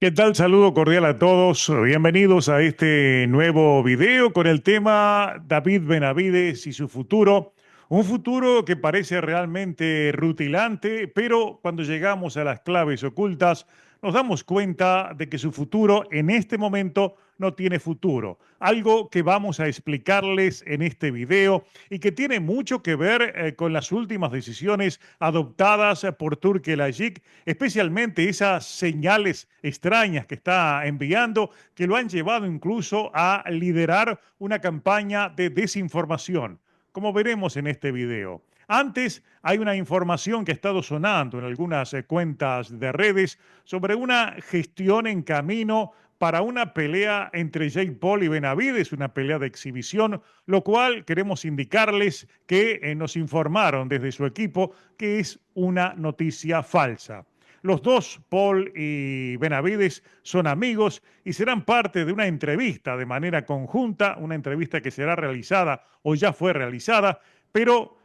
¿Qué tal? Saludo cordial a todos. Bienvenidos a este nuevo video con el tema David Benavides y su futuro. Un futuro que parece realmente rutilante, pero cuando llegamos a las claves ocultas, nos damos cuenta de que su futuro en este momento no tiene futuro. Algo que vamos a explicarles en este video y que tiene mucho que ver con las últimas decisiones adoptadas por Turki El Ayik, especialmente esas señales extrañas que está enviando, que lo han llevado incluso a liderar una campaña de desinformación, como veremos en este video. Antes hay una información que ha estado sonando en algunas cuentas de redes sobre una gestión en camino para una pelea entre Jake Paul y Benavides, una pelea de exhibición, lo cual queremos indicarles que nos informaron desde su equipo que es una noticia falsa. Los dos, Paul y Benavides, son amigos y serán parte de una entrevista de manera conjunta, una entrevista que será realizada o ya fue realizada, pero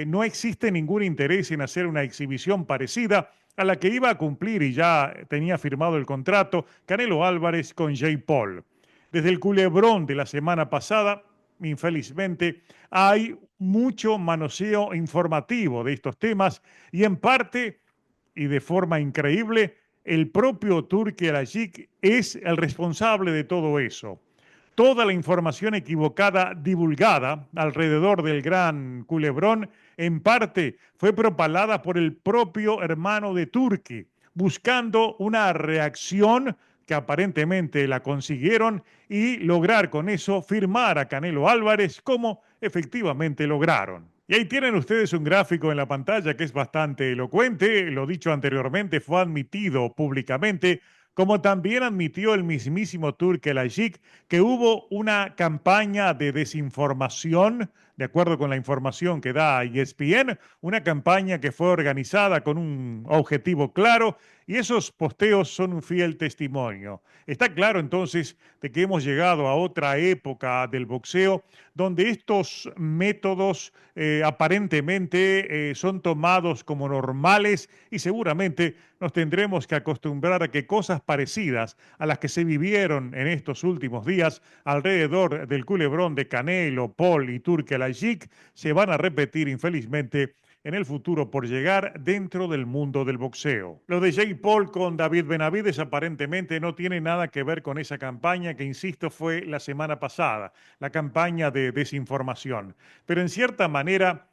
no existe ningún interés en hacer una exhibición parecida a la que iba a cumplir y ya tenía firmado el contrato Canelo Álvarez con Jay Paul. Desde el culebrón de la semana pasada, infelizmente, hay mucho manoseo informativo de estos temas y en parte y de forma increíble, el propio Turki Al-Ayik es el responsable de todo eso. Toda la información equivocada divulgada alrededor del gran culebrón, en parte fue propalada por el propio hermano de Turki, buscando una reacción que aparentemente la consiguieron y lograr con eso firmar a Canelo Álvarez como efectivamente lograron. Y ahí tienen ustedes un gráfico en la pantalla que es bastante elocuente. Lo dicho anteriormente fue admitido públicamente, como también admitió el mismísimo Turk El Ayik, que hubo una campaña de desinformación, de acuerdo con la información que da ESPN, una campaña que fue organizada con un objetivo claro y esos posteos son un fiel testimonio. Está claro entonces de que hemos llegado a otra época del boxeo donde estos métodos aparentemente son tomados como normales y seguramente nos tendremos que acostumbrar a que cosas parecidas a las que se vivieron en estos últimos días alrededor del culebrón de Canelo, Paul y Turki Al Ayik se van a repetir infelizmente en el futuro por llegar dentro del mundo del boxeo. Lo de Jake Paul con David Benavides aparentemente no tiene nada que ver con esa campaña que, insisto, fue la semana pasada, la campaña de desinformación. Pero en cierta manera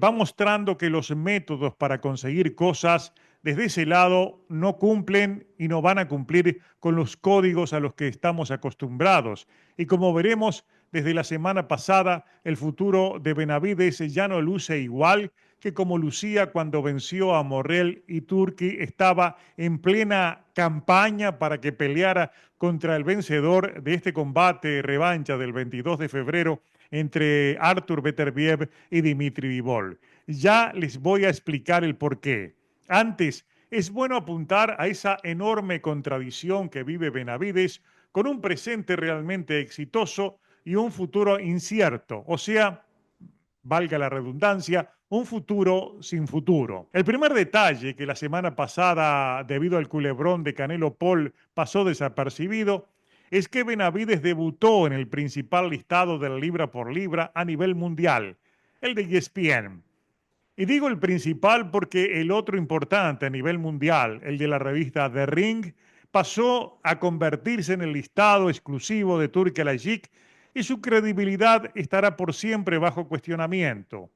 va mostrando que los métodos para conseguir cosas desde ese lado no cumplen y no van a cumplir con los códigos a los que estamos acostumbrados. Y como veremos desde la semana pasada, el futuro de Benavides ya no luce igual que como lucía cuando venció a Morrell y Turki estaba en plena campaña para que peleara contra el vencedor de este combate revancha del 22 de febrero entre Artur Beterbiev y Dimitri Vivol. Ya les voy a explicar el porqué. Antes, es bueno apuntar a esa enorme contradicción que vive Benavides con un presente realmente exitoso y un futuro incierto, o sea, valga la redundancia, un futuro sin futuro. El primer detalle que la semana pasada, debido al culebrón de Canelo Paul, pasó desapercibido, es que Benavides debutó en el principal listado del libra por libra a nivel mundial, el de ESPN. Y digo el principal porque el otro importante a nivel mundial, el de la revista The Ring, pasó a convertirse en el listado exclusivo de Turki Al Ayik y su credibilidad estará por siempre bajo cuestionamiento.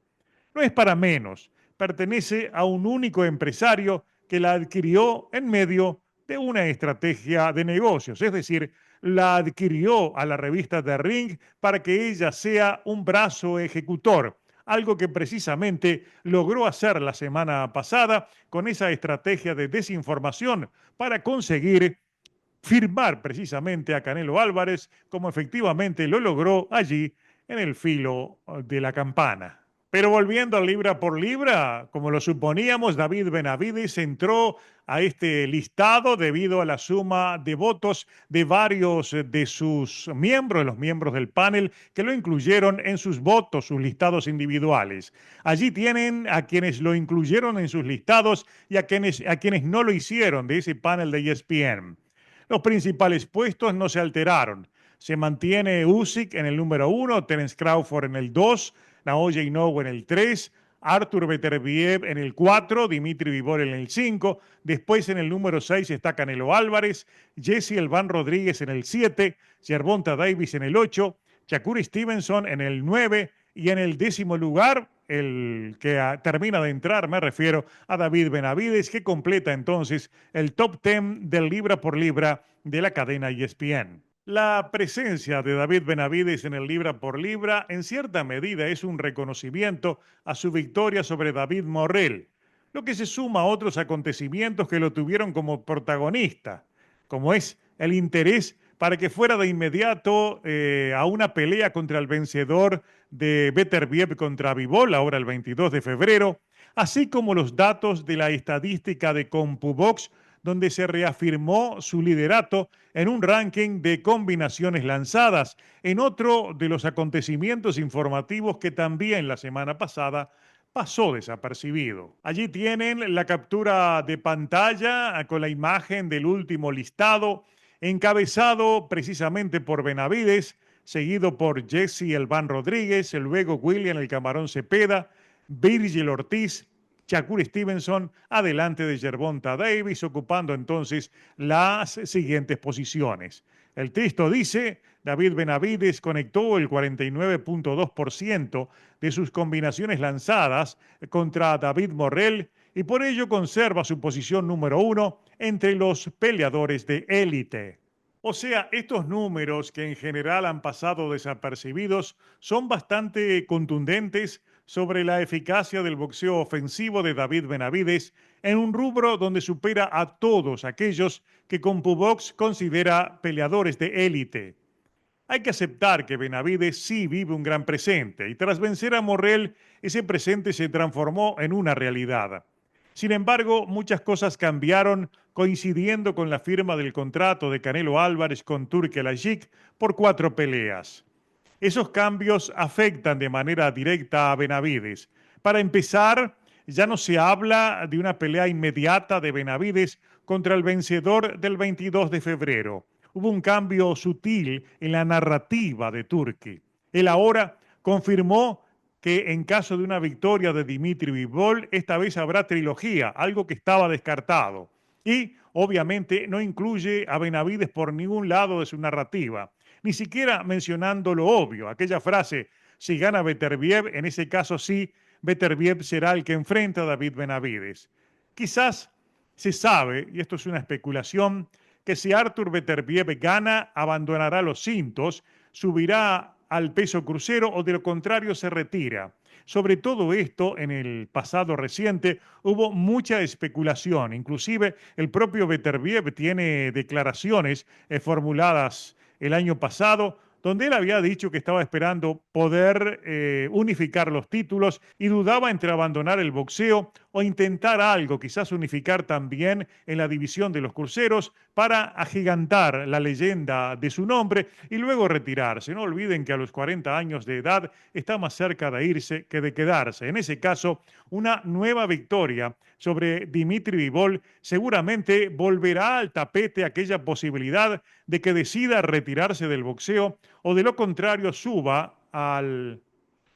No es para menos, pertenece a un único empresario que la adquirió en medio de una estrategia de negocios, es decir, la adquirió a la revista The Ring para que ella sea un brazo ejecutor, algo que precisamente logró hacer la semana pasada con esa estrategia de desinformación para conseguir firmar precisamente a Canelo Álvarez, como efectivamente lo logró allí en el filo de la campana. Pero volviendo al libra por libra, como lo suponíamos, David Benavides entró a este listado debido a la suma de votos de varios de sus miembros, los miembros del panel, que lo incluyeron en sus votos, sus listados individuales. Allí tienen a quienes lo incluyeron en sus listados y a quienes no lo hicieron de ese panel de ESPN. Los principales puestos no se alteraron. Se mantiene Usyk en el número 1, Terence Crawford en el 2, Naoya Inoue en el 3, Artur Beterbiev en el 4, Dimitri Bivol en el 5, después en el número 6 está Canelo Álvarez, Jesse Elvan Rodríguez en el 7, Gervonta Davis en el 8, Shakur Stevenson en el 9 y en el 10º lugar, el que termina de entrar, me refiero a David Benavides, que completa entonces el top 10 del libra por libra de la cadena ESPN. La presencia de David Benavides en el libra por libra en cierta medida es un reconocimiento a su victoria sobre David Morrell, lo que se suma a otros acontecimientos que lo tuvieron como protagonista, como es el interés para que fuera de inmediato a una pelea contra el vencedor de Beterbiev contra Bivol, ahora el 22 de febrero, así como los datos de la estadística de CompuBox, donde se reafirmó su liderato en un ranking de combinaciones lanzadas, en otro de los acontecimientos informativos que también la semana pasada pasó desapercibido. Allí tienen la captura de pantalla con la imagen del último listado, encabezado precisamente por Benavides, seguido por Jesse Elvan Rodríguez, luego William El Camarón Cepeda, Virgil Ortiz, Shakur Stevenson, adelante de Gervonta Davis, ocupando entonces las siguientes posiciones. El texto dice, David Benavides conectó el 49.2% de sus combinaciones lanzadas contra David Morrell y por ello conserva su posición número 1 entre los peleadores de élite. O sea, estos números que en general han pasado desapercibidos son bastante contundentes sobre la eficacia del boxeo ofensivo de David Benavides en un rubro donde supera a todos aquellos que CompuBox considera peleadores de élite. Hay que aceptar que Benavides sí vive un gran presente y tras vencer a Morrell, ese presente se transformó en una realidad. Sin embargo, muchas cosas cambiaron coincidiendo con la firma del contrato de Canelo Álvarez con Turki Al-Sheikh por 4 peleas. Esos cambios afectan de manera directa a Benavides. Para empezar, ya no se habla de una pelea inmediata de Benavides contra el vencedor del 22 de febrero. Hubo un cambio sutil en la narrativa de Turki. Él ahora confirmó que en caso de una victoria de Dimitri Bivol, esta vez habrá trilogía, algo que estaba descartado. Y obviamente no incluye a Benavides por ningún lado de su narrativa, ni siquiera mencionando lo obvio, aquella frase, si gana Beterbiev, en ese caso sí, Beterbiev será el que enfrenta a David Benavides. Quizás se sabe, y esto es una especulación, que si Artur Beterbiev gana, abandonará los cintos, subirá al peso crucero o de lo contrario se retira. Sobre todo esto, en el pasado reciente hubo mucha especulación. Inclusive el propio Beterbiev tiene declaraciones formuladas el año pasado donde él había dicho que estaba esperando poder unificar los títulos y dudaba entre abandonar el boxeo o intentar algo, quizás unificar también en la división de los cruceros para agigantar la leyenda de su nombre y luego retirarse. No olviden que a los 40 años de edad está más cerca de irse que de quedarse. En ese caso, una nueva victoria sobre Dimitri Bivol seguramente volverá al tapete aquella posibilidad de que decida retirarse del boxeo o de lo contrario suba al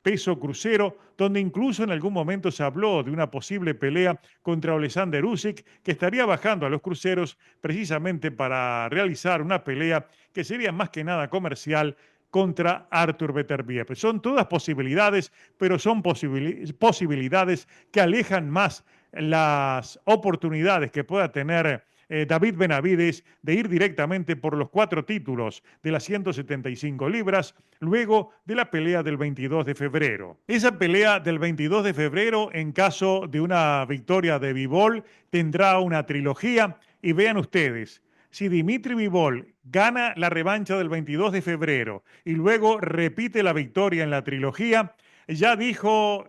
peso crucero, donde incluso en algún momento se habló de una posible pelea contra Alexander Usyk, que estaría bajando a los cruceros precisamente para realizar una pelea que sería más que nada comercial contra Artur Beterbiev. Son todas posibilidades, pero son posibilidades que alejan más las oportunidades que pueda tener David Benavides de ir directamente por los 4 títulos de las 175 libras luego de la pelea del 22 de febrero. Esa pelea del 22 de febrero, en caso de una victoria de Bivol, tendrá una trilogía y vean ustedes, si Dimitri Bivol gana la revancha del 22 de febrero y luego repite la victoria en la trilogía, Ya dijo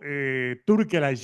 Turki Al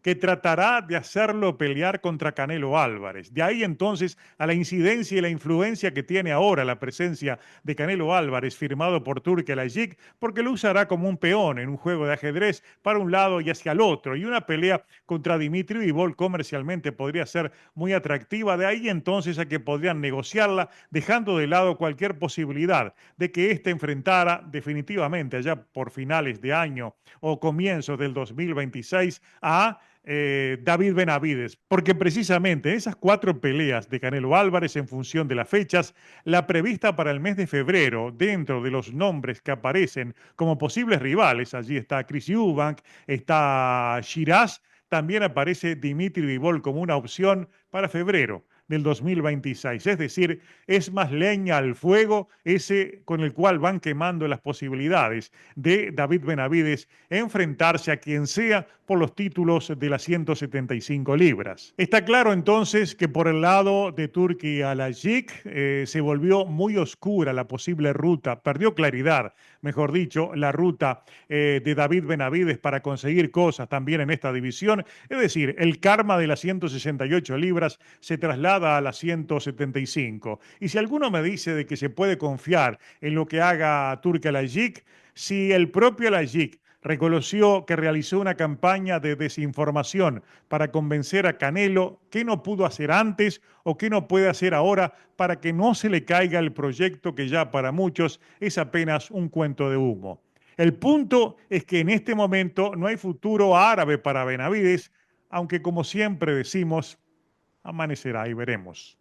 que tratará de hacerlo pelear contra Canelo Álvarez. De ahí entonces a la incidencia y la influencia que tiene ahora la presencia de Canelo Álvarez firmado por Turki Al porque lo usará como un peón en un juego de ajedrez para un lado y hacia el otro. Y una pelea contra Dimitri Bivol comercialmente podría ser muy atractiva. De ahí entonces a que podrían negociarla dejando de lado cualquier posibilidad de que éste enfrentara definitivamente allá por finales de año o comienzos del 2026 a David Benavides, porque precisamente esas cuatro peleas de Canelo Álvarez en función de las fechas, la prevista para el mes de febrero, dentro de los nombres que aparecen como posibles rivales, allí está Chris Eubank, está Shiraz, también aparece Dimitri Bivol como una opción para febrero del 2026. Es decir, es más leña al fuego ese con el cual van quemando las posibilidades de David Benavides enfrentarse a quien sea por los títulos de las 175 libras. Está claro entonces que por el lado de Turki Al se volvió muy oscura la posible ruta, perdió claridad, mejor dicho, la ruta de David Benavides para conseguir cosas también en esta división. Es decir, el karma de las 168 libras se traslada a las 175. Y si alguno me dice de que se puede confiar en lo que haga Turki Al si el propio Al reconoció que realizó una campaña de desinformación para convencer a Canelo, ¿qué no pudo hacer antes o qué no puede hacer ahora para que no se le caiga el proyecto que ya para muchos es apenas un cuento de humo? El punto es que en este momento no hay futuro árabe para Benavides, aunque como siempre decimos, amanecerá y veremos.